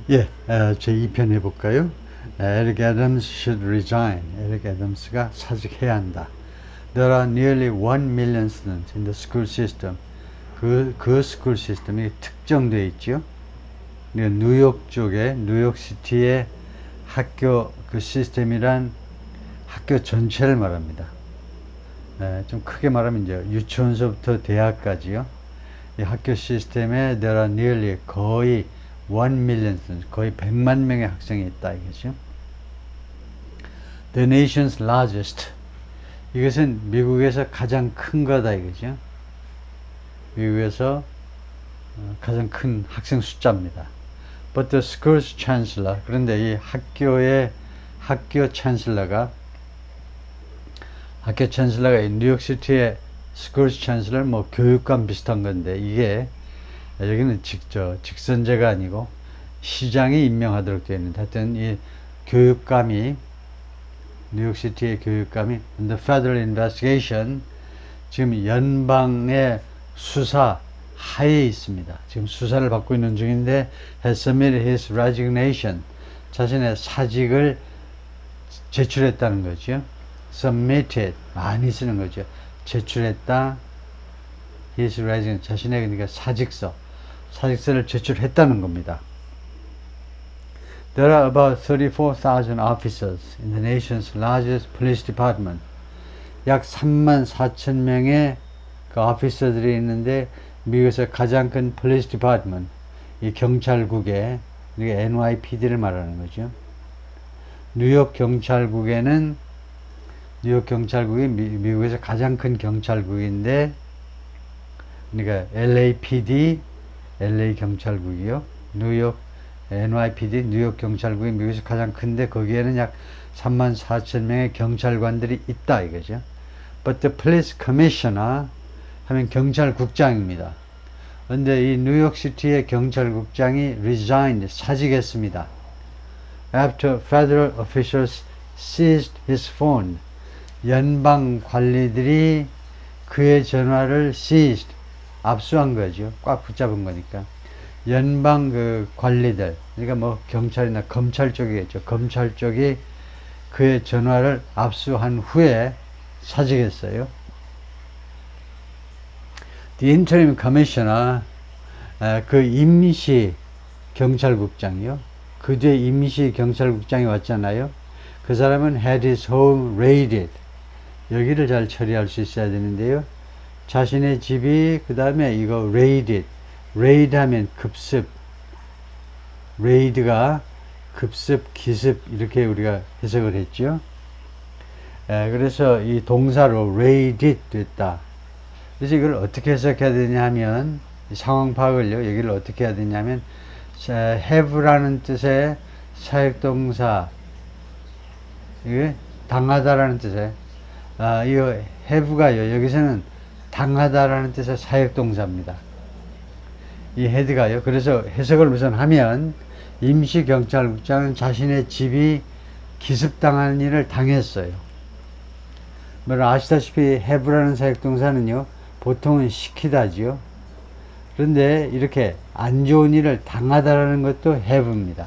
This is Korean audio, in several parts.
예, 제 2편 해볼까요? 에릭 애덤스 should resign. 에릭 애덤스가 사직해야 한다. There are nearly 1 million students in the school system. 그 스쿨 시스템이 특정되어 있죠. 뉴욕 쪽에, 뉴욕시티의 학교 그 시스템이란 학교 전체를 말합니다. 좀 크게 말하면 이제 유치원서부터 대학까지요. 이 학교 시스템에 there are nearly 거의 1 million students, 거의 100만 명의 학생이 있다 이거죠. The nation's largest. 이것은 미국에서 가장 큰 거다 이거죠. 미국에서 가장 큰 학생 숫자입니다. But the school's chancellor. 그런데 이 학교 찬슬러가 뉴욕시티의 스쿨 찬슬러 뭐 교육감 비슷한 건데 이게 여기는 직선제가 아니고 시장이 임명하도록 되어 있는데 하여튼 이 교육감이 뉴욕시티의 교육감이 under federal investigation 지금 연방의 수사 하에 있습니다. 지금 수사를 받고 있는 중인데 has submitted his resignation 자신의 사직을 제출했다는 거죠. submitted 많이 쓰는 거죠. 제출했다. his resignation 자신의 그러니까 사직서를 제출했다는 겁니다. There are about 34,000 officers in the nation's largest police department. 약 34,000명의 그 오피서들이 있는데 미국에서 가장 큰 police department, 이 경찰국에 이게 NYPD를 말하는 거죠. 뉴욕 경찰국이 미국에서 가장 큰 경찰국인데, 그러니까 LAPD, LA 경찰국이요. 뉴욕 NYPD, 뉴욕 경찰국이 미국에서 가장 큰데 거기에는 약 34,000명의 경찰관들이 있다 이거죠. But the police commissioner 하면 경찰국장입니다. 근데 이 뉴욕시티의 경찰국장이 resigned, 사직했습니다. After federal officials seized his phone. 연방 관리들이 그의 전화를 seized, 압수한 거죠. 꽉 붙잡은 거니까. 연방 그 관리들, 그러니까 뭐 경찰이나 검찰 쪽이겠죠. 검찰 쪽이 그의 전화를 압수한 후에 사직했어요. The interim commissioner, 그 임시 경찰국장이요. 그 뒤에 임시 경찰국장이 왔잖아요. 그 사람은 had his home raided. 여기를 잘 처리할 수 있어야 되는데요. 자신의 집이 그 다음에 이거 raided. raid 하면 급습. raid가 급습, 기습 이렇게 우리가 해석을 했죠. 그래서 이 동사로 raided 됐다. 그래서 이걸 어떻게 해석해야 되냐 하면 상황 파악을요. 여기를 어떻게 해야 되냐면 have라는 뜻의 사역동사 이게 당하다라는 뜻의 이거 have가요. 여기서는 당하다라는 뜻의 사역동사입니다. 이 head가요. 그래서 해석을 우선 하면 임시경찰국장은 자신의 집이 기습당하는 일을 당했어요. 아시다시피 have라는 사역동사는요. 보통은 시키다지요. 그런데 이렇게 안 좋은 일을 당하다라는 것도 have입니다.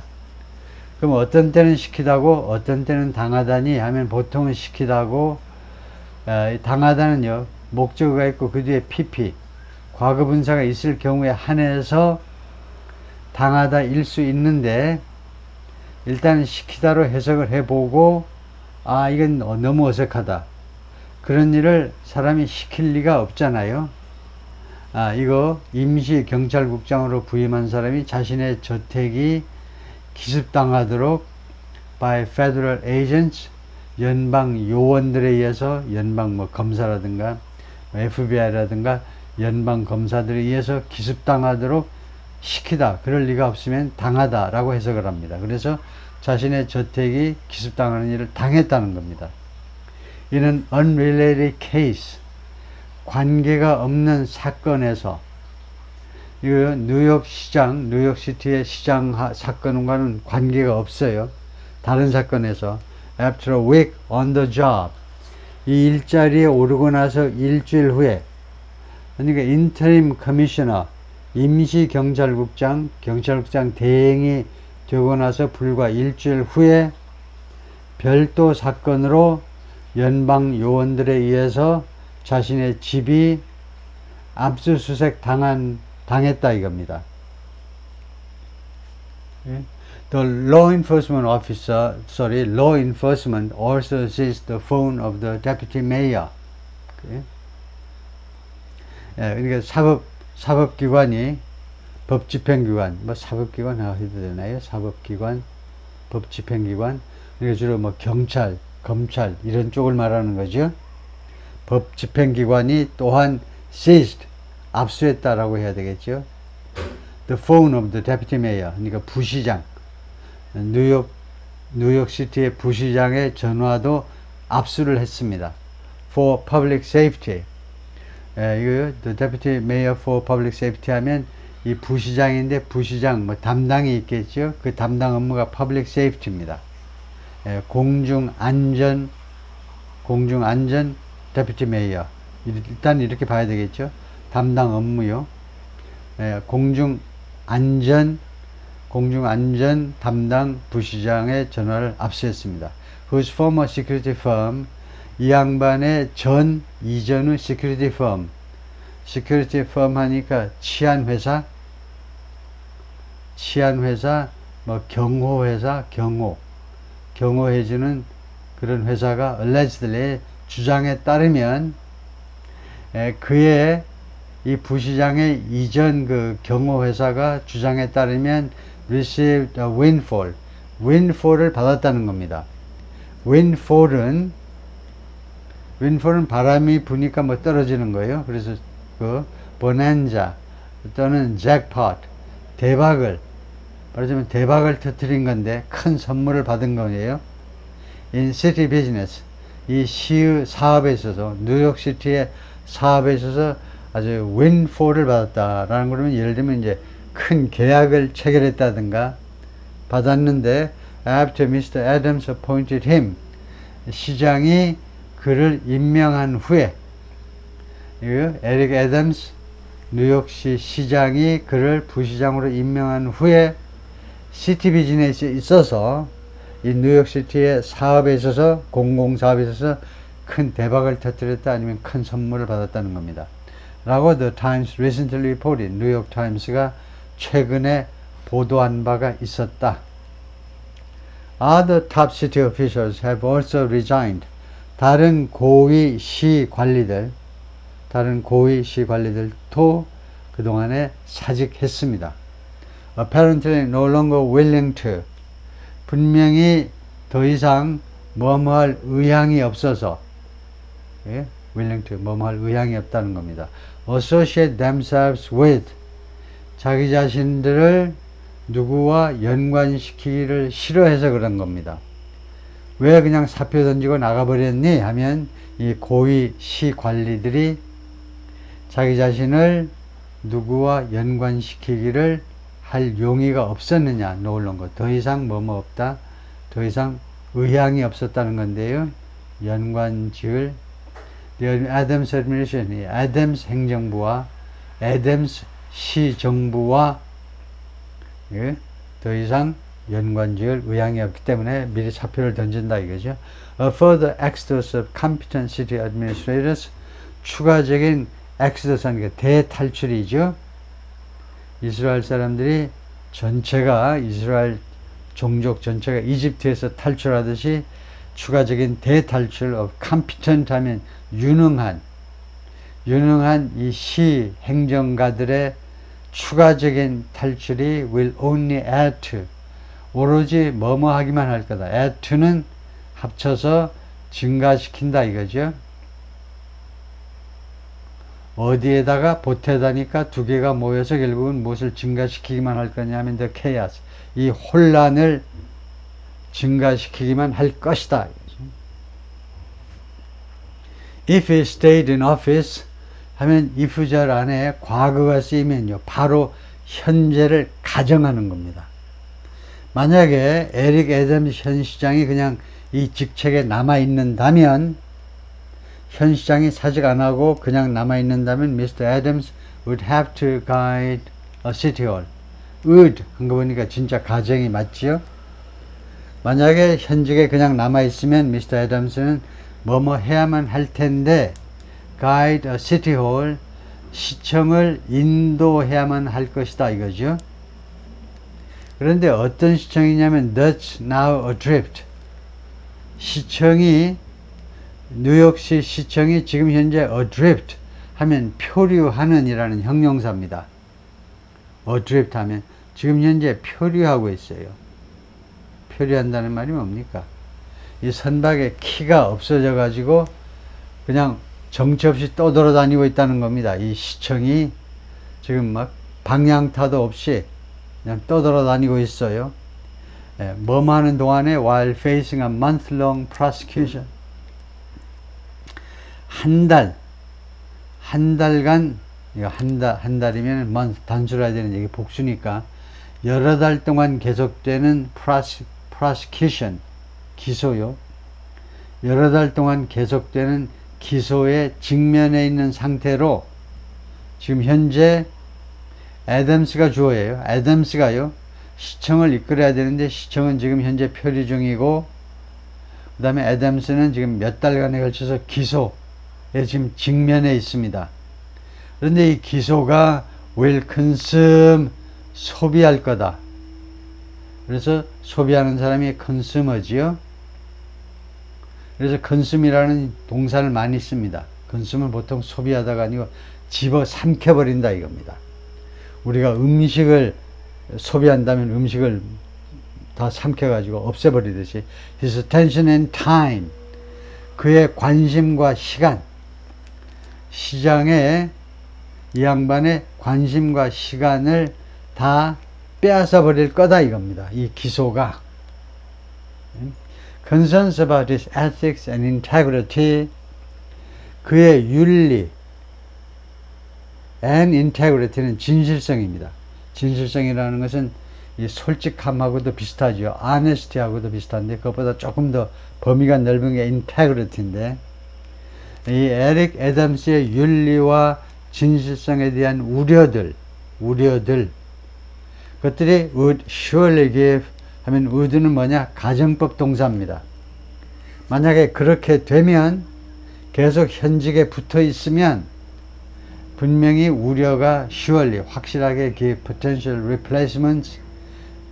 그럼 어떤 때는 시키다고 어떤 때는 당하다니 하면 보통은 시키다고 당하다는요. 목적어가 있고 그 뒤에 pp 과거분사가 있을 경우에 한해서 당하다일 수 있는데 일단 시키다로 해석을 해보고 이건 너무 어색하다. 그런 일을 사람이 시킬 리가 없잖아요. 이거 임시 경찰국장으로 부임한 사람이 자신의 저택이 기습당하도록 by federal agents 연방 요원들에 의해서 연방 뭐 검사라든가 FBI라든가 연방 검사들에 의해서 기습당하도록 시키다. 그럴 리가 없으면 당하다 라고 해석을 합니다. 그래서 자신의 저택이 기습당하는 일을 당했다는 겁니다. 이는 unrelated case, 관계가 없는 사건에서, 이거 뉴욕시티의 시장 사건과는 관계가 없어요. 다른 사건에서 after a week on the job, 이 일자리에 오르고 나서 일주일 후에, 그러니까 interim commissioner, 임시 경찰국장 대행이 되고 나서 불과 일주일 후에 별도 사건으로 연방 요원들에 의해서 자신의 집이 압수수색 당했다 이겁니다. The law enforcement also seized the phone of the deputy mayor. 그러니까 사법기관이 법집행기관, 뭐 사법기관 해도 되나요? 사법기관, 법집행기관, 그러니까 주로 뭐 경찰, 검찰 이런 쪽을 말하는 거죠. 법집행기관이 또한 seized, 압수했다라고 해야 되겠죠. The phone of the deputy mayor, 그러니까 부시장, 뉴욕시티의 부시장의 전화도 압수를 했습니다. For public safety. 이거 the deputy mayor for public safety 하면 이 부시장인데 부시장 뭐 담당이 있겠죠. 그 담당 업무가 public safety입니다. 공중안전 deputy mayor. 일단 이렇게 봐야 되겠죠. 담당 업무요. 공중안전 담당 부시장의 전화를 압수했습니다. Whose former security firm, 이 양반의 이전의 security firm 하니까 치안회사, 뭐 경호회사, 경호해주는 그런 회사가 allegedly 주장에 따르면 그의 이 부시장의 이전 그 경호회사가 주장에 따르면 received a windfall을 받았다는 겁니다. windfall은 바람이 부니까 뭐 떨어지는 거예요. 그래서 그 bonanza 또는 jackpot, 말하자면 대박을 터뜨린 건데 큰 선물을 받은 거예요. in city business, 이 시의 사업에 있어서, 뉴욕시티의 사업에 있어서 아주 windfall을 받았다라는 거면, 예를 들면 이제 큰 계약을 체결했다든가 받았는데, after Mr. Adams appointed him, 시장이 그를 임명한 후에, 에릭 애덤스 뉴욕시 시장이 그를 부시장으로 임명한 후에 시티 비즈니스에 있어서, 이 뉴욕시티의 사업에 있어서, 공공사업에 있어서 큰 대박을 터뜨렸다, 아니면 큰 선물을 받았다는 겁니다. 라고 The Times recently reported, 뉴욕 타임스가 최근에 보도한 바가 있었다. Other top city officials have also resigned. 다른 고위 시 관리들도 그동안에 사직했습니다. Apparently no longer willing to, 분명히 더 이상 뭐뭐할 의향이 없어서, willing to, 뭐뭐할 의향이 없다는 겁니다. Associate themselves with, 자기 자신들을 누구와 연관시키기를 싫어해서 그런 겁니다. 왜 그냥 사표 던지고 나가버렸니? 하면 이 고위 시 관리들이 자기 자신을 누구와 연관시키기를 할 용의가 없었느냐, no longer, 더 이상 뭐뭐 없다, 더 이상 의향이 없었다는 건데요. 연관지을 The Adams Administration, 애덤스 행정부와 애덤스 시정부와 더 이상 연관지을 의향이 없기 때문에 미리 사표를 던진다 이거죠. A further exodus of competent city administrators, 추가적인 엑스더스 하는 게 대탈출이죠. 이스라엘 사람들이 전체가, 이스라엘 종족 전체가 이집트에서 탈출하듯이 추가적인 대탈출 of competent 하면 유능한 이 시 행정가들의 추가적인 탈출이 will only add to, 오로지 뭐뭐 하기만 할 거다. add to는 합쳐서 증가시킨다 이거죠. 어디에다가 보태다니까 두 개가 모여서 결국은 무엇을 증가시키기만 할 거냐 하면 the chaos, 이 혼란을 증가시키기만 할 것이다. If he stayed in office 하면 if절 안에 과거가 쓰이면요, 바로 현재를 가정하는 겁니다. 만약에 에릭 애덤스 현 시장이 그냥 이 직책에 남아있는다면, 현 시장이 사직 안 하고 그냥 남아있는다면 Mr. Adams would have to guide a city hall, would 한 거 보니까 진짜 가정이 맞지요? 만약에 현직에 그냥 남아있으면 미스터 애덤스는 뭐뭐 해야만 할 텐데 guide a city hall, 시청을 인도해야만 할 것이다 이거죠. 그런데 어떤 시청이냐면 that's now adrift. 시청이 뉴욕시 시청이 지금 현재 adrift 하면 표류하는 이라는 형용사입니다. adrift 하면 지금 현재 표류하고 있어요. 표류한다는 말이 뭡니까? 이 선박에 키가 없어져 가지고 그냥 정처 없이 떠돌아다니고 있다는 겁니다. 이 시청이 지금 막 방향타도 없이 그냥 떠돌아다니고 있어요. 뭐뭐 하는 동안에 while facing a month-long prosecution. 한 달간, 이거 한 달이면 month, 단수로 해야 되는 얘기 복수니까 여러 달 동안 계속되는 prosecution, 기소요. 여러 달 동안 계속되는 기소에 직면해 있는 상태로 지금 현재 애덤스가 주어예요. 애덤스가요 시청을 이끌어야 되는데 시청은 지금 현재 표류 중이고 그 다음에 애덤스는 지금 몇 달간에 걸쳐서 기소에 지금 직면해 있습니다. 그런데 이 기소가 will consume, 소비할 거다. 그래서 소비하는 사람이 consumer지요. 그래서 consume이라는 동사를 많이 씁니다. consume은 보통 소비하다가 아니고 집어 삼켜버린다 이겁니다. 우리가 음식을 소비한다면 음식을 다 삼켜가지고 없애버리듯이 his attention and time, 그의 관심과 시간, 시장에 이 양반의 관심과 시간을 다 빼앗아 버릴 거다 이겁니다. 이 기소가 concerns about his ethics and integrity, 그의 윤리 and integrity는 진실성입니다. 진실성이라는 것은 이 솔직함하고도 비슷하죠. honesty하고도 비슷한데 그것보다 조금 더 범위가 넓은 게 integrity인데 이 에릭 애덤스의 윤리와 진실성에 대한 우려들 그것들이 would surely give 하면 would는 뭐냐? 가정법 동사입니다. 만약에 그렇게 되면 계속 현직에 붙어 있으면 분명히 우려가 surely 확실하게 give potential replacements,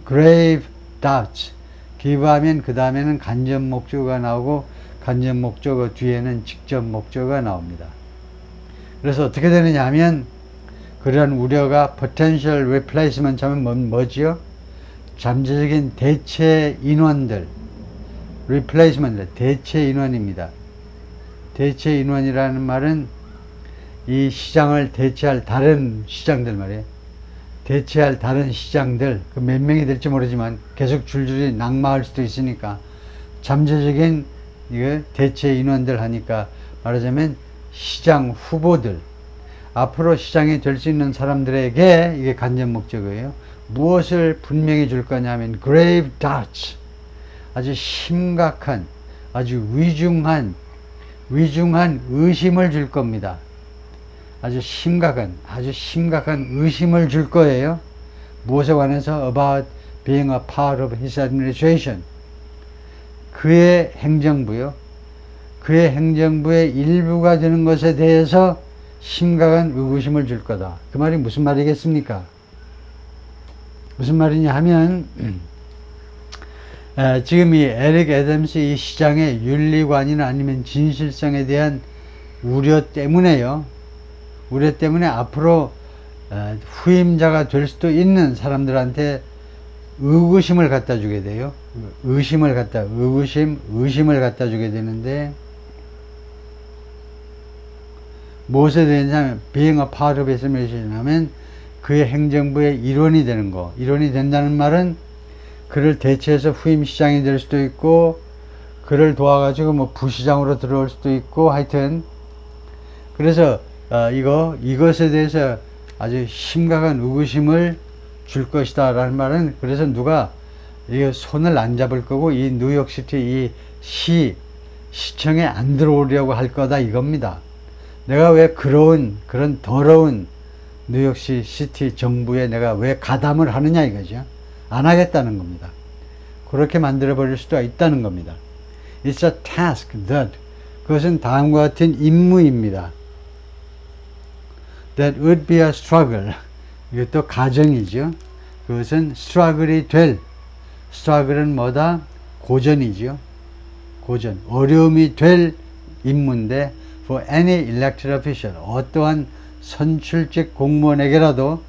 grave doubts give 하면 그 다음에는 간접 목적어가 나오고 간접 목적어 뒤에는 직접 목적어가 나옵니다. 그래서 어떻게 되느냐 하면 그런 우려가 potential replacement 하면 뭐지요? 잠재적인 대체 인원들, replacement, 대체 인원입니다. 대체 인원이라는 말은 이 시장을 대체할 다른 시장들 말이에요. 대체할 다른 시장들, 그 몇 명이 될지 모르지만 계속 줄줄이 낙마할 수도 있으니까 잠재적인 이거 대체 인원들 하니까 말하자면 시장 후보들, 앞으로 시장이 될 수 있는 사람들에게 이게 간접 목적어예요. 무엇을 분명히 줄 거냐면 grave doubts, 아주 심각한, 아주 위중한 의심을 줄 겁니다. 아주 심각한 의심을 줄 거예요. 무엇에 관해서? about being a part of his administration, 그의 행정부요. 그의 행정부의 일부가 되는 것에 대해서 심각한 의구심을 줄 거다. 그 말이 무슨 말이겠습니까? 무슨 말이냐 하면 지금 이 에릭 애덤스 이 시장의 윤리관이나 아니면 진실성에 대한 우려 때문에요. 우려 때문에 앞으로 후임자가 될 수도 있는 사람들한테 의구심을 갖다 주게 돼요. 의심을 갖다 주게 되는데 무엇에 대해서냐면 being a part of his administration 하면 그의 행정부의 일원이 되는 거. 일원이 된다는 말은 그를 대체해서 후임 시장이 될 수도 있고 그를 도와가지고 뭐 부시장으로 들어올 수도 있고 하여튼 그래서 이것에 대해서 아주 심각한 의구심을 줄 것이다 라는 말은 그래서 누가 이 손을 안 잡을 거고 이 뉴욕시티 이 시청에 안 들어오려고 할 거다 이겁니다. 내가 왜 그런 더러운 뉴욕시 시티 정부에 내가 왜 가담을 하느냐 이거죠. 안 하겠다는 겁니다. 그렇게 만들어 버릴 수도 있다는 겁니다. It's a task that, 그것은 다음과 같은 임무입니다. That would be a struggle. 이것도 가정이죠. 그것은 struggle이 될, struggle은 뭐다? 고전이죠. 고전. 어려움이 될 임무인데 for any elected official, 어떠한 선출직 공무원에게라도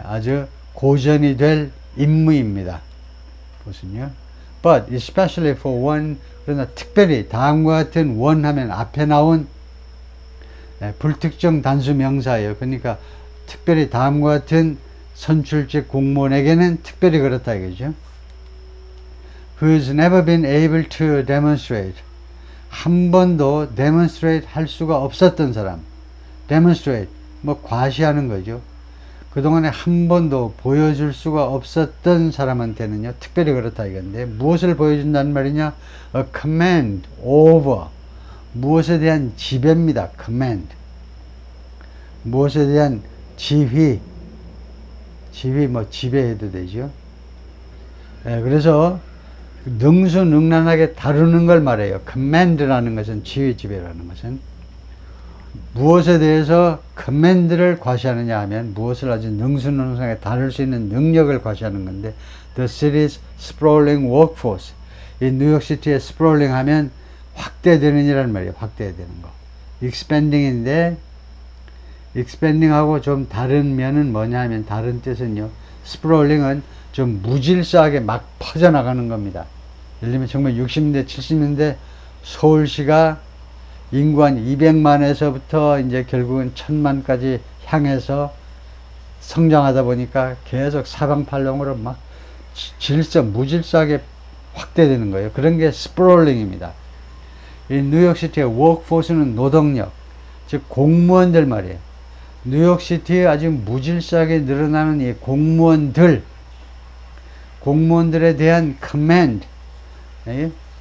아주 고전이 될 임무입니다. 보시요. But especially for one, 그러나 특별히 다음과 같은 one 하면 앞에 나온 불특정 단수 명사예요. 그러니까 특별히 다음과 같은 선출직 공무원에게는 특별히 그렇다 이거죠. Who's never been able to demonstrate, 한 번도 demonstrate 할 수가 없었던 사람. demonstrate, 뭐 과시하는 거죠. 그동안에 한 번도 보여줄 수가 없었던 사람한테는요, 특별히 그렇다 이건데, 무엇을 보여준다는 말이냐? A command over, 무엇에 대한 지배입니다. command, 무엇에 대한 지휘, 뭐 지배해도 되죠. 그래서 능수능란하게 다루는 걸 말해요. command라는 것은 지휘, 지배라는 것은 무엇에 대해서 커맨드를 과시하느냐 하면 무엇을 아주 능수능란하게 다룰 수 있는 능력을 과시하는 건데, The city's sprawling workforce, 이 뉴욕시티의 sprawling 하면 확대되는 이란 말이에요. 확대되는 거. expanding인데, expanding하고 좀 다른 면은 뭐냐 하면, 다른 뜻은요, sprawling은 좀 무질서하게 막 퍼져나가는 겁니다. 예를 들면 정말 60년대 70년대 서울시가 인구 한 200만에서부터 이제 결국은 1000만까지 향해서 성장하다 보니까 계속 사방팔방으로 막 무질서하게 확대되는 거예요. 그런 게 스프롤링입니다. 이 뉴욕시티의 워크포스는 노동력, 즉 공무원들 말이에요. 뉴욕시티에 아주 무질서하게 늘어나는 이 공무원들에 대한 커맨드,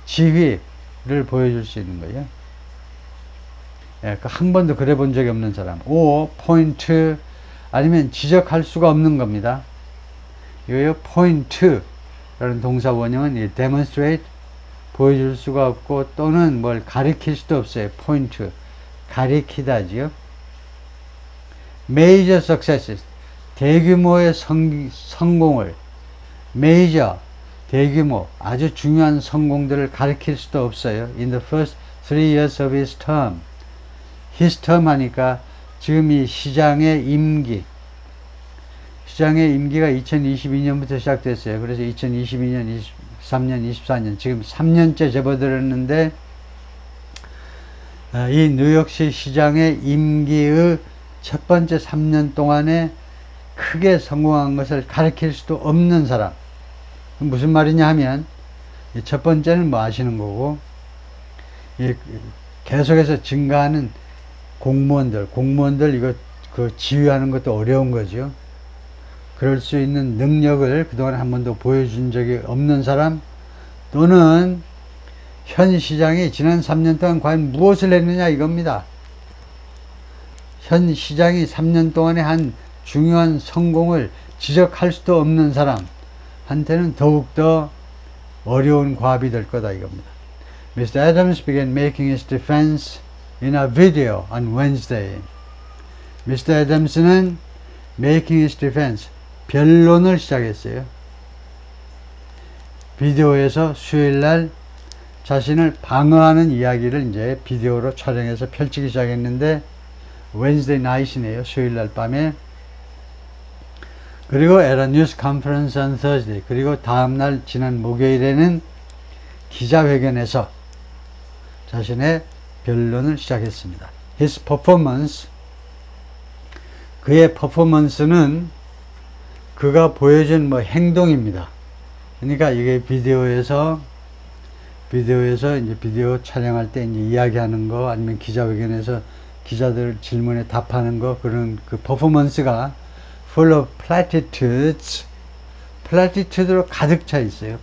지휘를 보여줄 수 있는 거예요. 한 번도 그래 본 적이 없는 사람. 포인트, 아니면 지적할 수가 없는 겁니다. 이거요, 포인트라는 동사 원형은 demonstrate, 보여줄 수가 없고, 또는 뭘 가리킬 수도 없어요. 포인트, 가리키다지요. major successes, 대규모의 성공을, major, 대규모, 아주 중요한 성공들을 가리킬 수도 없어요. In the first 3 years of his term. his term 하니까 지금 이 시장의 임기가 2022년부터 시작됐어요. 그래서 2022년, 23년, 24년, 지금 3년째 접어들었는데, 이 뉴욕시 시장의 임기의 첫 번째 3년 동안에 크게 성공한 것을 가리킬 수도 없는 사람. 무슨 말이냐 하면, 첫 번째는 뭐 아시는 거고, 계속해서 증가하는 공무원들 이거 지휘하는 것도 어려운 거죠. 그럴 수 있는 능력을 그동안 한 번도 보여준 적이 없는 사람, 또는 현 시장이 지난 3년 동안 과연 무엇을 했느냐 이겁니다. 현 시장이 3년 동안에 한 중요한 성공을 지적할 수도 없는 사람한테는 더욱더 어려운 과업이 될 거다 이겁니다. Mr. Adams began making his defense in a video on Wednesday. Mr. Adams는 making his defense, 변론을 시작했어요. 비디오에서 수요일날 자신을 방어하는 이야기를 이제 비디오로 촬영해서 펼치기 시작했는데, Wednesday night이네요. 수요일날 밤에. 그리고 at a news conference on Thursday. 그리고 다음날 지난 목요일에는 기자회견에서 자신의 변론을 시작했습니다. His performance, 그의 퍼포먼스는 그가 보여준 행동입니다. 그러니까 이게 비디오에서 이제 비디오 촬영할 때 이제 이야기하는 거, 아니면 기자회견에서 기자들 질문에 답하는 거, 그런 그 퍼포먼스가 full of platitudes, 플라티튜드로 가득 차 있어요.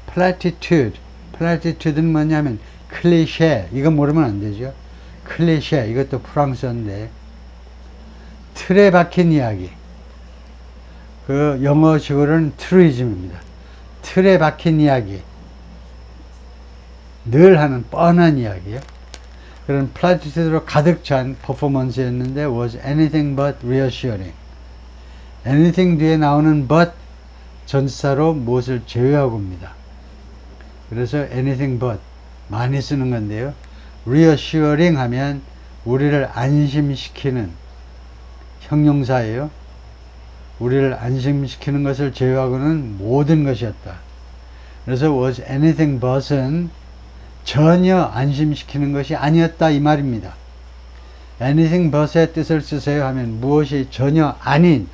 플라티튜드는 뭐냐면 클리셰, 이거 모르면 안 되죠. 클리셰, 이것도 프랑스어인데, 틀에 박힌 이야기. 그 영어식으로는 트루이즘입니다. 틀에 박힌 이야기. 늘 하는 뻔한 이야기요. 그런 플라티튜드로 가득 찬 퍼포먼스였는데 was anything but reassuring. anything 뒤에 나오는 but 전치사로 무엇을 제외하고입니다. 그래서 anything but 많이 쓰는 건데요. reassuring 하면 우리를 안심시키는 형용사예요. 우리를 안심시키는 것을 제외하고는 모든 것이었다. 그래서 was anything but은 전혀 안심시키는 것이 아니었다 이 말입니다. anything but의 뜻을 쓰세요 하면 무엇이 전혀 아닌,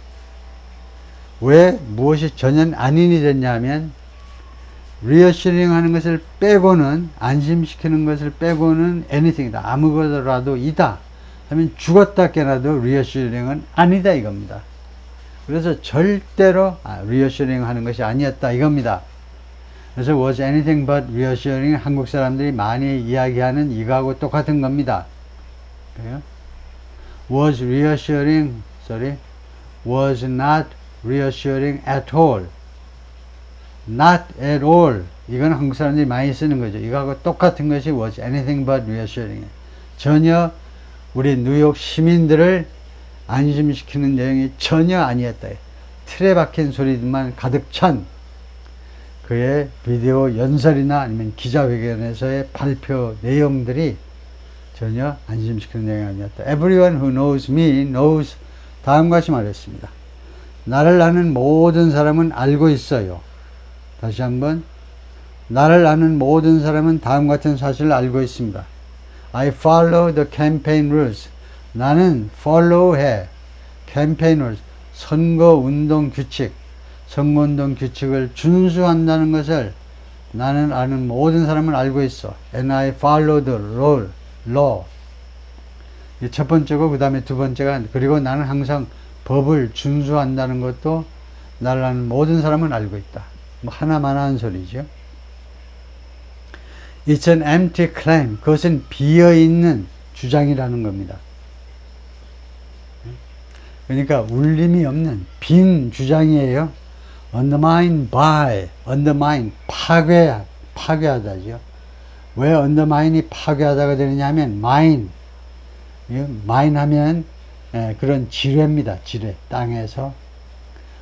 왜 무엇이 전혀 아닌이 됐냐 하면 reassuring 하는 것을 빼고는, 안심시키는 것을 빼고는 anything이다, 아무것이라도 이다 하면 죽었다 깨나도 reassuring은 아니다 이겁니다. 그래서 절대로 reassuring 하는 것이 아니었다 이겁니다. 그래서 was anything but reassuring, 한국 사람들이 많이 이야기하는 이거하고 똑같은 겁니다. 그래요? was reassuring, was not reassuring at all. not at all. 이건 한국 사람들이 많이 쓰는 거죠. 이거하고 똑같은 것이 was anything but reassuring. 전혀 우리 뉴욕 시민들을 안심시키는 내용이 전혀 아니었다. 틀에 박힌 소리들만 가득 찬 그의 비디오 연설이나 아니면 기자회견에서의 발표 내용들이 전혀 안심시키는 내용이 아니었다. Everyone who knows me knows, 다음과 같이 말했습니다. 나를 아는 모든 사람은 알고 있어요. 다시 한번, 나를 아는 모든 사람은 다음 같은 사실을 알고 있습니다. I follow the campaign rules. 나는 follow해 campaign rules, 선거운동 규칙, 선거운동 규칙을 준수한다는 것을 나는 아는 모든 사람은 알고 있어. And I follow the law. 이 첫 번째고 그 다음에 두 번째가, 그리고 나는 항상 법을 준수한다는 것도 나를 아는 모든 사람은 알고 있다. 뭐 하나만 하는 소리죠. It's an empty claim. 그것은 비어있는 주장이라는 겁니다. 그러니까 울림이 없는 빈 주장이에요. undermine by, undermine, 파괴하다죠. 왜 undermine이 파괴하다가 되느냐 하면 mine 하면 그런 지뢰입니다. 지뢰, 땅에서.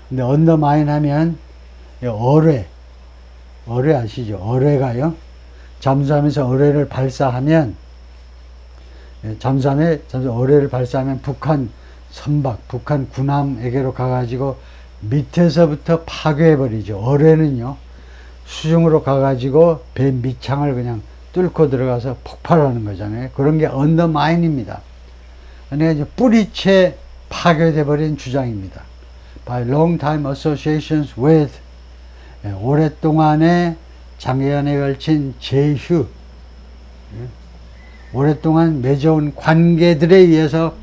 근데 undermine 하면 어뢰 아시죠? 어뢰가요. 잠수하면서 어뢰를 발사하면, 어뢰를 발사하면 북한 선박, 북한 군함에게로 가가지고 밑에서부터 파괴해버리죠. 어뢰는요, 수중으로 가가지고 배 밑창을 그냥 뚫고 들어가서 폭발하는 거잖아요. 그런 게 undermine입니다. 그러니까 이제 뿌리채 파괴돼버린 주장입니다. By long time associations with, 오랫동안의 장애연에 걸친 제휴, 오랫동안 맺어온 관계들에 의해서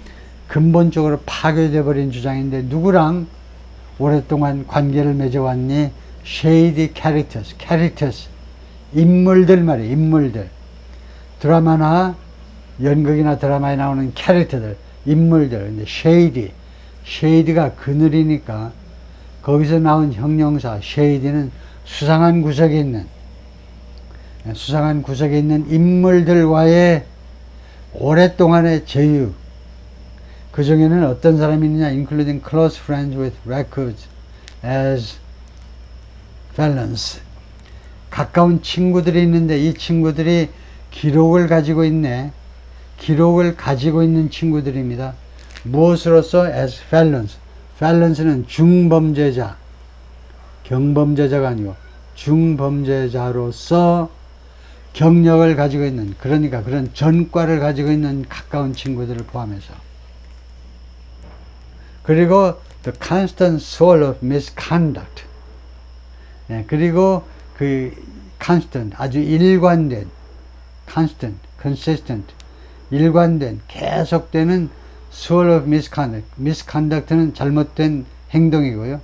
근본적으로 파괴돼 버린 주장인데, 누구랑 오랫동안 관계를 맺어왔니? shady characters, 인물들 말이에요. 인물들, 드라마나 연극이나 드라마에 나오는 캐릭터들, 인물들. 근데 shady가 그늘이니까 거기서 나온 형용사 shady는 수상한 구석에 있는 인물들과의 오랫동안의 제휴. 그 중에는 어떤 사람이 있느냐? including close friends with records as felons. 가까운 친구들이 있는데 이 친구들이 기록을 가지고 있는 친구들입니다. 무엇으로서? as felons. felons는 중범죄자, 경범죄자가 아니고 중범죄자로서 경력을 가지고 있는, 그러니까 그런 전과를 가지고 있는 가까운 친구들을 포함해서. 그리고 the constant source of misconduct. 그리고 그 constant, 아주 일관된, consistent, 일관된, 계속되는 source of misconduct. misconduct는 잘못된 행동이고요.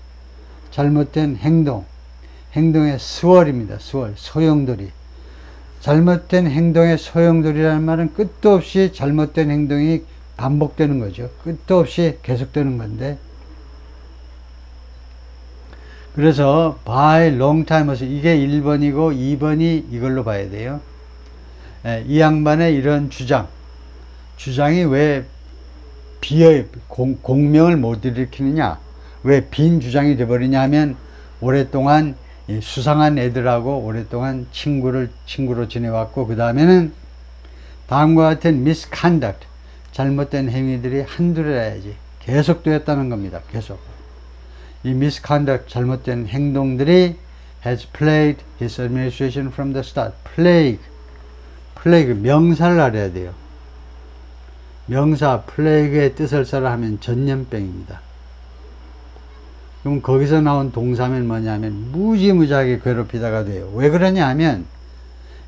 잘못된 행동의 수월입니다. 소용돌이. 잘못된 행동의 소용돌이라는 말은 끝도 없이 잘못된 행동이 반복되는 거죠. 끝도 없이 계속되는 건데, 그래서 by long time, 이게 1번이고 2번이 이걸로 봐야 돼요. 이 양반의 이런 주장이 왜 공명을 못 일으키느냐, 왜 빈 주장이 돼버리냐 하면, 오랫동안 수상한 애들하고 오랫동안 친구로 지내왔고, 그 다음에는 다음과 같은 misconduct, 잘못된 행위들이 한둘이라야지 계속 되었다는 겁니다. 계속. 이 misconduct, 잘못된 행동들이 has plagued his administration from the start. plague, 명사를 알아야 돼요. 명사 plague의 뜻을 써라 하면 전염병입니다. 그럼 거기서 나온 동사면 뭐냐면 무지무지하게 괴롭히다가 돼요. 왜 그러냐 하면,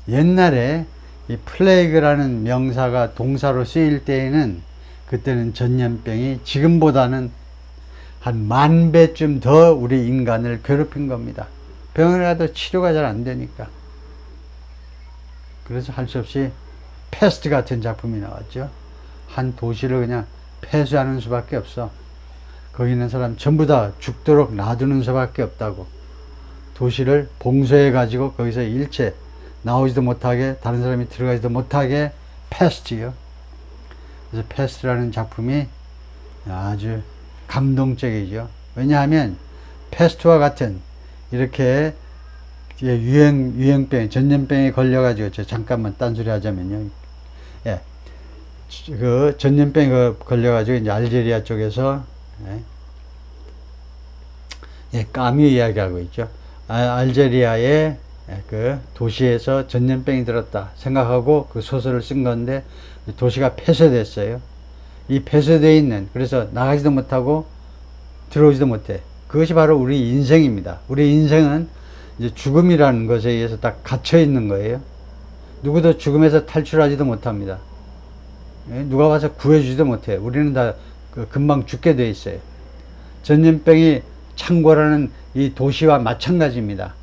옛날에 이 플레이그라는 명사가 동사로 쓰일 때에는, 그때는 전염병이 지금보다는 한 10,000배쯤 더 우리 인간을 괴롭힌 겁니다. 병원에 가도 치료가 잘 안 되니까. 그래서 할 수 없이 패스트 같은 작품이 나왔죠. 한 도시를 그냥 폐쇄하는 수밖에 없어. 거기 있는 사람 전부 다 죽도록 놔두는 수밖에 없다고. 도시를 봉쇄해 가지고 거기서 일체 나오지도 못하게, 다른 사람이 들어가지도 못하게 패스트요. 그래서 패스트라는 작품이 아주 감동적이죠. 왜냐하면 패스트와 같은 이렇게 유행병, 전염병에 걸려가지고, 잠깐만 딴소리 하자면요. 그 전염병에 걸려가지고 이제 알제리아 쪽에서, 까뮤 이야기하고 있죠. 알제리아의 그 도시에서 전염병이 들었다 생각하고 그 소설을 쓴 건데, 도시가 폐쇄됐어요. 이 폐쇄되어 있는, 그래서 나가지도 못하고 들어오지도 못해. 그것이 바로 우리 인생입니다. 우리 인생은 이제 죽음이라는 것에 의해서 딱 갇혀 있는 거예요. 누구도 죽음에서 탈출하지도 못합니다. 누가 와서 구해주지도 못해요. 우리는 다 금방 죽게 돼 있어요. 전염병이 창궐하는 이 도시와 마찬가지입니다.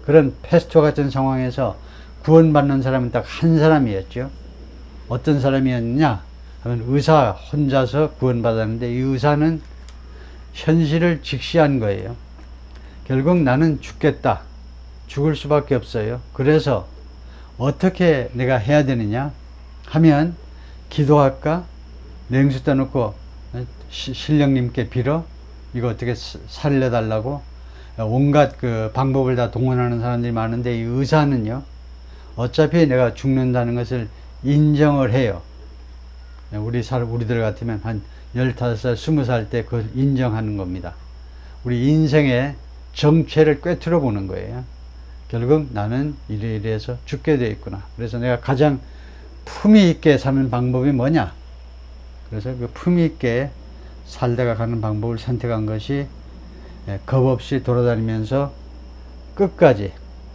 그런 패스트와 같은 상황에서 구원받는 사람은 딱 한 사람이었죠. 어떤 사람이었느냐 하면, 의사 혼자서 구원받았는데, 이 의사는 현실을 직시한 거예요. 결국 나는 죽겠다, 죽을 수밖에 없어요. 그래서 어떻게 내가 해야 되느냐 하면, 기도할까, 냉수 떠놓고 신령님께 빌어, 이거 어떻게 살려달라고 온갖 그 방법을 다 동원하는 사람들이 많은데, 이 의사는요, 어차피 내가 죽는다는 것을 인정을 해요. 우리들 같으면 한 15살, 20살 때 그걸 인정하는 겁니다. 우리 인생의 정체를 꿰뚫어 보는 거예요. 결국 나는 이래서 죽게 되어 있구나. 그래서 내가 가장 품위 있게 사는 방법이 뭐냐? 그래서 그 품위 있게 살다가 가는 방법을 선택한 것이, 겁 없이 돌아다니면서 끝까지,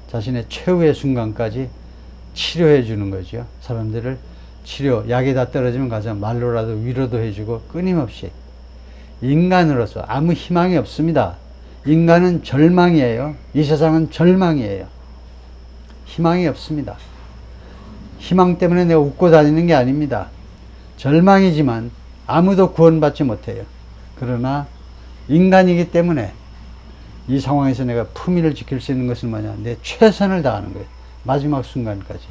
자신의 최후의 순간까지 치료해 주는 거죠. 사람들을 약이 다 떨어지면 가서 말로라도 위로도 해주고, 끊임없이. 인간으로서 아무 희망이 없습니다. 인간은 절망이에요. 이 세상은 절망이에요. 희망이 없습니다. 희망 때문에 내가 웃고 다니는 게 아닙니다. 절망이지만 아무도 구원받지 못해요. 그러나 인간이기 때문에 이 상황에서 내가 품위를 지킬 수 있는 것은 뭐냐? 내 최선을 다하는 거예요. 마지막 순간까지.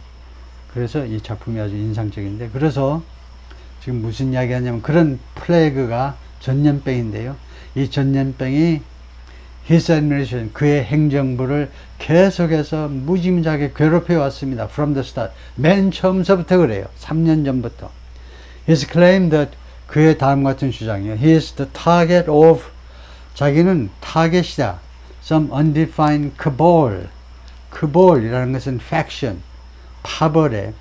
그래서 이 작품이 아주 인상적인데, 그래서 지금 무슨 이야기 하냐면, 그런 플래그가 전염병인데요. 이 전염병이 His administration, 그의 행정부를 계속해서 무지무지하게 괴롭혀 왔습니다. From the start. 맨 처음서부터 그래요. 3년 전부터. His claim that, 그의 다음 같은 주장이에요. He is the target of, 자기는 타겟이다. Some undefined cabal. cabal이라는 것은 faction, 파벌의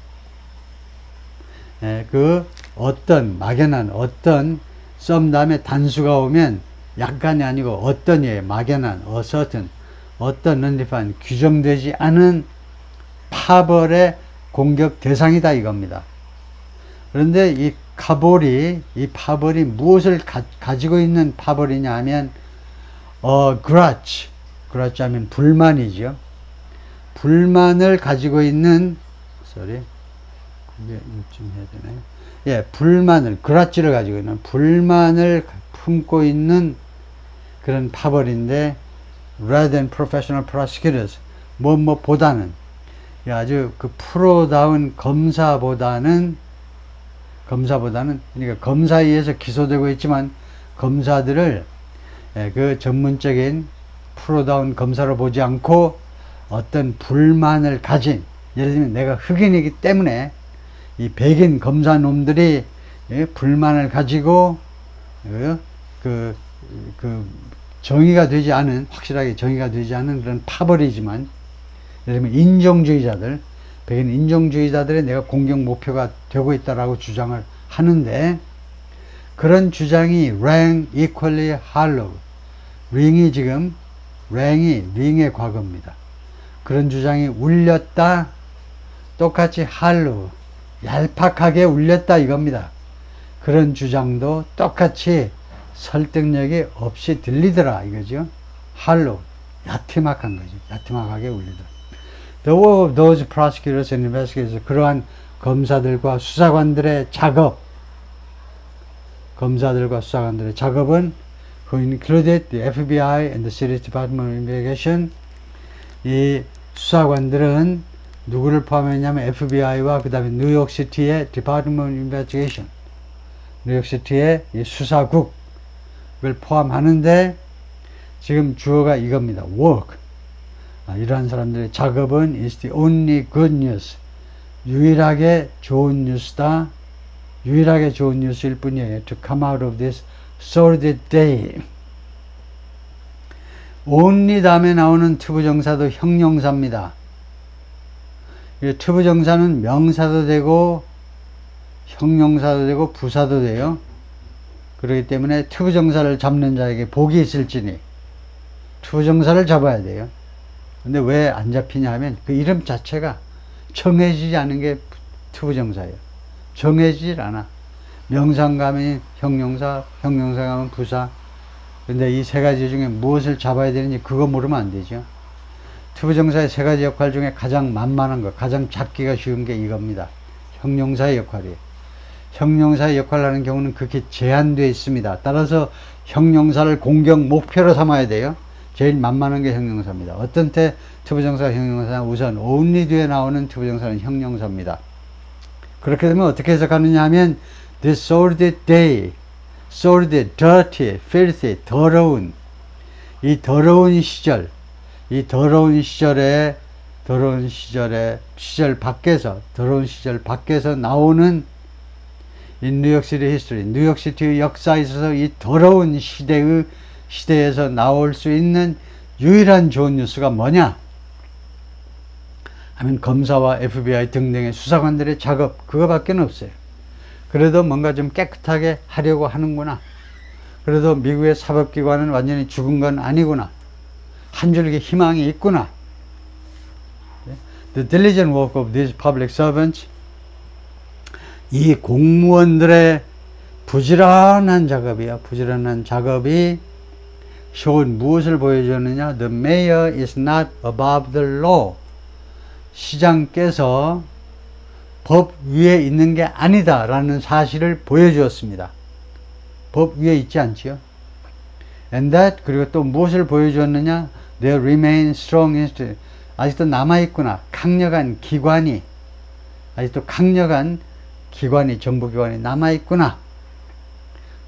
그 어떤 막연한, 어떤 썸 다음에 단수가 오면 약간이 아니고 어떤이에요. 막연한, certain, 어떤 undefined, 규정되지 않은 파벌의 공격 대상이다 이겁니다. 그런데 이 파벌이 무엇을 가지고 있는 파벌이냐 하면, grudge 하면 불만이죠. 불만을 가지고 있는 sorry. 그게 요즘 해야 되나요? 예, 불만을, 그라치를 가지고 있는, 불만을 품고 있는 그런 파벌인데, rather than professional prosecutors, 보다는, 아주 그 프로다운 검사보다는, 그러니까 검사에 의해서 기소되고 있지만, 검사들을 그 전문적인 프로다운 검사로 보지 않고 어떤 불만을 가진, 예를 들면 내가 흑인이기 때문에 이 백인 검사 놈들이 불만을 가지고 그 정의가 되지 않은, 확실하게 정의가 되지 않은 그런 파벌이지만, 예를 들면 인종주의자들, 백인 인종주의자들의 내가 공격 목표가 되고 있다라고 주장을 하는데, 그런 주장이 rang equally hollow. ring이 지금, ring의 과거입니다. 그런 주장이 울렸다, 똑같이 hollow, 얄팍하게 울렸다 이겁니다. 그런 주장도 똑같이 설득력이 없이 들리더라 이거죠. hollow, 야트막한 거죠. 야트막하게 울리더라. The work of those prosecutors and investigators, 그러한 검사들과 수사관들의 작업, 작업은 who included the FBI and the City Department of Investigation, 이 수사관들은 누구를 포함했냐면 FBI와 그 다음에 뉴욕시티의 Department of Investigation, 뉴욕시티의 이 수사국을 포함하는데, 지금 주어가 이겁니다. work. 이러한 사람들의 작업은 is the only good news. 유일하게 좋은 뉴스다. 유일하게 좋은 뉴스일 뿐이에요. To come out of this sordid day. only 다음에 나오는 투부정사도 형용사입니다. 투부정사는 명사도 되고 형용사도 되고 부사도 돼요. 그렇기 때문에 투부정사를 잡는 자에게 복이 있을지니 투부정사를 잡아야 돼요. 근데 왜 안 잡히냐 하면 그 이름 자체가 정해지지 않은 게 투부정사예요. 정해지질 않아. 명사 가면 형용사, 형용사 가면 부사. 근데 이 세 가지 중에 무엇을 잡아야 되는지 그거 모르면 안 되죠. 투부정사의 세 가지 역할 중에 가장 만만한 것, 가장 잡기가 쉬운 게 이겁니다. 형용사의 역할이에요. 형용사의 역할을 하는 경우는 그렇게 제한되어 있습니다. 따라서 형용사를 공격 목표로 삼아야 돼요. 제일 만만한 게 형용사입니다. 어떤 때 투부정사가 형용사냐? 우선 only 뒤에 나오는 투부정사는 형용사입니다. 그렇게 되면 어떻게 해석하느냐 하면 this sordid day, sordid, dirty, filthy, 더러운, 이 더러운 시절, 이 더러운 시절 밖에서 나오는 이 뉴욕시티 히스토리, 뉴욕시티의 역사에 있어서 이 더러운 시대에서 나올 수 있는 유일한 좋은 뉴스가 뭐냐 하면 검사와 FBI 등등의 수사관들의 작업, 그거밖에 없어요. 그래도 뭔가 좀 깨끗하게 하려고 하는구나. 그래도 미국의 사법기관은 완전히 죽은 건 아니구나. 한 줄기 희망이 있구나. The diligent work of these public servants, 이 공무원들의 부지런한 작업이야. 부지런한 작업이 shown 무엇을 보여주느냐? The mayor is not above the law. 시장께서 법 위에 있는 게 아니다 라는 사실을 보여주었습니다. 법 위에 있지 않지요. And that, 그리고 또 무엇을 보여주었느냐? There remain strong institutions. 아직도 남아있구나. 강력한 기관이, 정부기관이 남아있구나.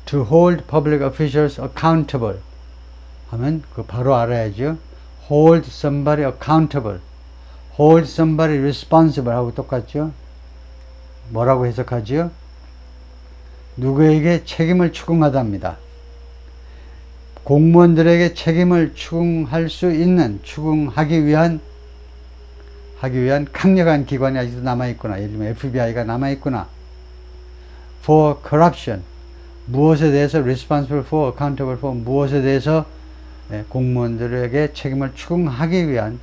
To hold public officials accountable 하면 그 바로 알아야죠. Hold somebody accountable, hold somebody responsible 하고 똑같죠. 뭐라고 해석하지요? 누구에게 책임을 추궁하답니다. 공무원들에게 책임을 추궁하기 위한 강력한 기관이 아직도 남아있구나. 예를 들면 FBI가 남아있구나. For corruption, 무엇에 대해서 responsible for, accountable for, 무엇에 대해서 공무원들에게 책임을 추궁하기 위한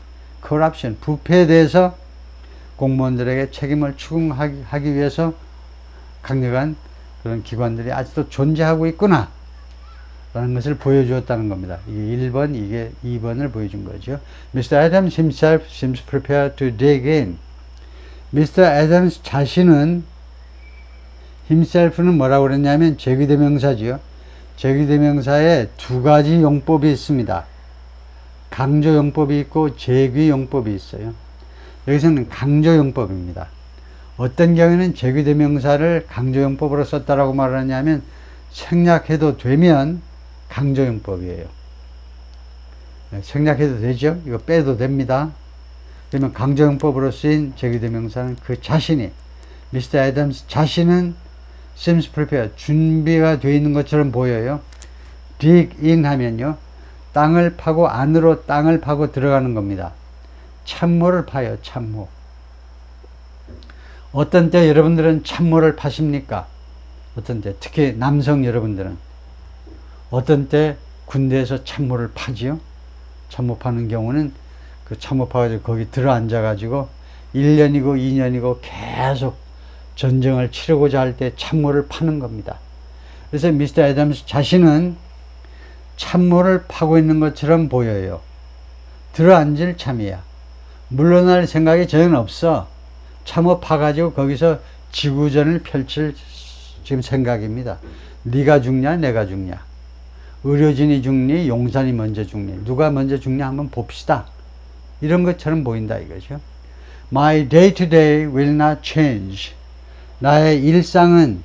corruption, 부패에 대해서 공무원들에게 책임을 추궁하기 위해서 강력한 그런 기관들이 아직도 존재하고 있구나 라는 것을 보여주었다는 겁니다. 이게 1번, 이게 2번을 보여준 거죠. Mr. Adams himself seems prepared to dig in. 미스터 애덤스 자신은 himself는 뭐라고 그랬냐면 제귀대명사지요. 제귀대명사에 두 가지 용법이 있습니다. 강조용법이 있고 제귀용법이 있어요. 여기서는 강조용법입니다. 어떤 경우에는 제귀대명사를 강조용법으로 썼다라고 말하냐면 생략해도 되면 강조용법이에요. 생략해도 되죠. 이거 빼도 됩니다. 그러면 강조용법으로 쓰인 제귀대명사는 그 자신이, 미스터 애덤스 자신은 seems prepared, 준비가 되어 있는 것처럼 보여요. dig in 하면요, 땅을 파고, 안으로 땅을 파고 들어가는 겁니다. 참모를 파요. 참모. 어떤 때 여러분들은 참모를 파십니까? 어떤 때, 특히 남성 여러분들은 어떤 때 군대에서 참모를 파지요? 참모 파는 경우는 그 참모 파가지고 거기 들어 앉아가지고 1년이고 2년이고 계속 전쟁을 치르고자 할 때 참모를 파는 겁니다. 그래서 미스터 애덤스 자신은 참모를 파고 있는 것처럼 보여요. 들어 앉을 참이야. 물러날 생각이 전혀 없어. 참모 파가지고 거기서 지구전을 펼칠 지금 생각입니다. 네가 죽냐 내가 죽냐, 의료진이 죽니 용산이 먼저 죽니, 누가 먼저 죽냐 한번 봅시다. 이런 것처럼 보인다 이거죠. My day to day will not change. 나의 일상은,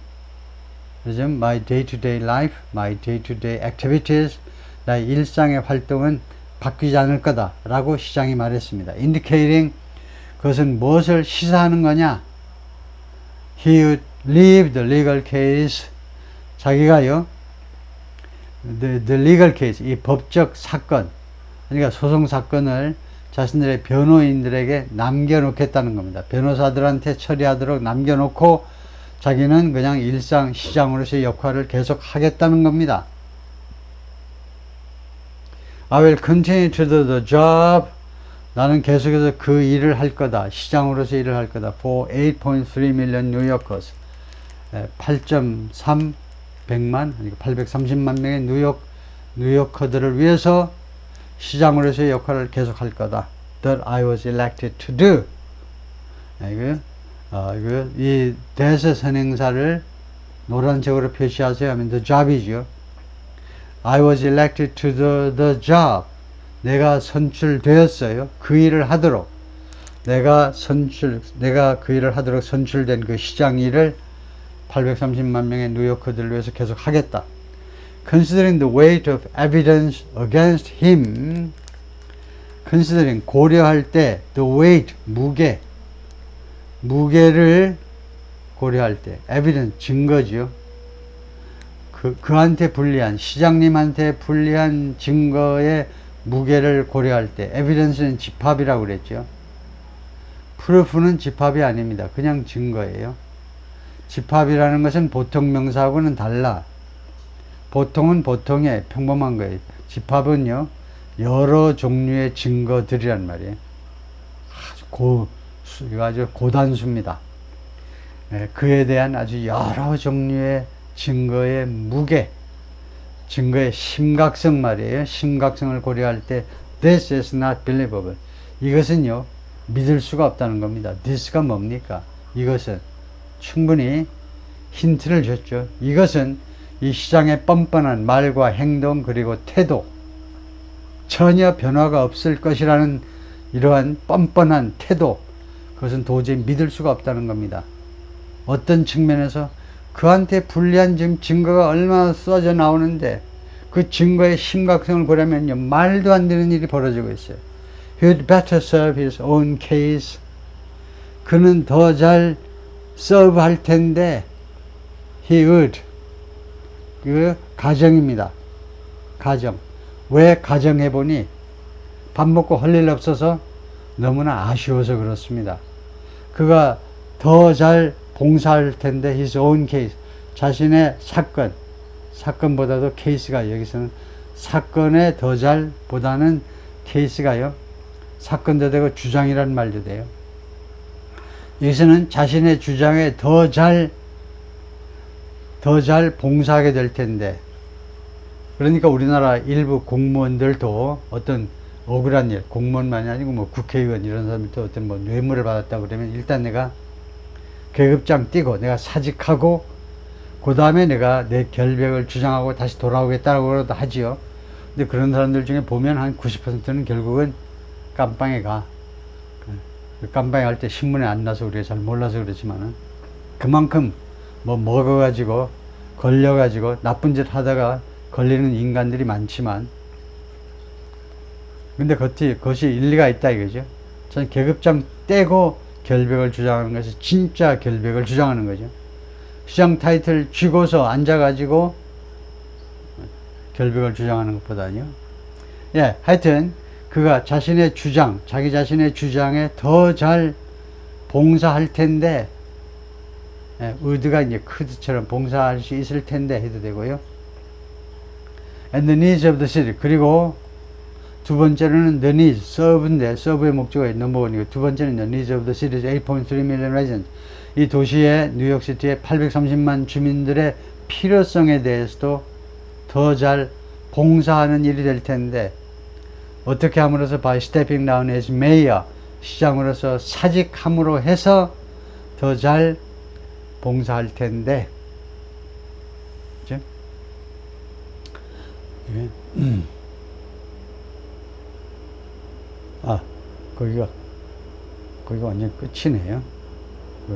그죠? My day to day life, my day to day activities, 나의 일상의 활동은 바뀌지 않을 거다 라고 시장이 말했습니다. Indicating, 그것은 무엇을 시사하는 거냐? He would leave the legal case, 자기가요, the legal case, 이 법적 사건, 그러니까 소송 사건을 자신들의 변호인들에게 남겨놓겠다는 겁니다. 변호사들한테 처리하도록 남겨놓고 자기는 그냥 일상 시장으로서의 역할을 계속 하겠다는 겁니다. I will continue to do the job. 나는 계속해서 그 일을 할 거다. 시장으로서 일을 할 거다. For 8.3 million New Yorkers. 8.3 백만, 830만 명의 뉴요커들을 위해서 시장으로서의 역할을 계속 할 거다. That I was elected to do. 이 대세 선행사를 노란색으로 표시하세요 하면 the job이죠. I was elected to do the job. 내가 선출되었어요. 그 일을 하도록. 내가 그 일을 하도록 선출된 그 시장 일을 830만 명의 뉴요커들을 위해서 계속 하겠다. Considering the weight of evidence against him. Considering, 고려할 때, the weight, 무게를 고려할 때, evidence, 증거지요. 그한테 불리한, 시장님한테 불리한 증거의 무게를 고려할 때, evidence는 집합이라고 그랬죠. proof는 집합이 아닙니다. 그냥 증거예요. 집합이라는 것은 보통 명사하고는 달라. 보통은 보통의 평범한 거예요. 집합은요, 여러 종류의 증거들이란 말이에요. 아주 고단수입니다. 그에 대한 아주 여러 종류의 증거의 무게, 증거의 심각성 말이에요. 심각성을 고려할 때 This is not believable. 이것은요, 믿을 수가 없다는 겁니다. This가 뭡니까? 이것은 충분히 힌트를 줬죠. 이것은 이 시장의 뻔뻔한 말과 행동 그리고 태도, 전혀 변화가 없을 것이라는 이러한 뻔뻔한 태도, 그것은 도저히 믿을 수가 없다는 겁니다. 어떤 측면에서 그한테 불리한 증거가 얼마나 쏟아져 나오는데 그 증거의 심각성을 보려면요, 말도 안 되는 일이 벌어지고 있어요. He'd better serve his own case. 그는 더 잘 서브 할 텐데, he would. 그 가정입니다. 가정. 왜 가정해보니 밥 먹고 할 일 없어서 너무나 아쉬워서 그렇습니다. 그가 더 잘 봉사할 텐데 his own case. 자신의 사건보다도 케이스가, 여기서는 사건에 더 잘 보다는 케이스가요, 사건도 되고 주장이란 말도 돼요. 여기서는 자신의 주장에 더 잘 봉사하게 될 텐데, 그러니까 우리나라 일부 공무원들도 어떤 억울한 일, 공무원만이 아니고 뭐 국회의원 이런 사람한테 어떤 뭐 뇌물을 받았다 그러면 일단 내가 계급장 띄고 내가 사직하고 그 다음에 내가 내 결백을 주장하고 다시 돌아오겠다고 하지요. 근데 그런 사람들 중에 보면 한 90%는 결국은 깜빵에 가. 그 깜빵에 갈 때 신문에 안 나서 우리가 잘 몰라서 그렇지만은 그만큼 뭐 먹어가지고 걸려가지고 나쁜 짓 하다가 걸리는 인간들이 많지만, 근데 그것이 일리가 있다 이거죠. 저는 계급장 떼고 결백을 주장하는 것이 진짜 결백을 주장하는 거죠. 시장 타이틀 쥐고서 앉아가지고 결백을 주장하는 것보다는요. 예, 하여튼 그가 자신의 주장, 자기 자신의 주장에 더 잘 봉사할 텐데, 예, 의드가 이제 크드처럼 봉사할 수 있을 텐데 해도 되고요. And the needs of the city. 그리고 두 번째로는 the needs, serve인데 serve의 목적어 넘버원이고, 두 번째는 the needs of the city's 8.3 million residents. 이 도시의 뉴욕시티의 830만 주민들의 필요성에 대해서도 더 잘 봉사하는 일이 될 텐데, 어떻게 함으로써 by stepping down as mayor, 시장으로서 사직함으로 해서 더 잘 봉사할 텐데, 그죠? 예. 아, 거기가 완전 끝이네요.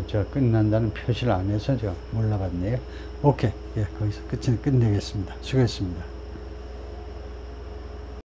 제가 끝난다는 표시를 안 해서 제가 몰라봤네요. 오케이. 예, 거기서 끝내겠습니다. 수고했습니다.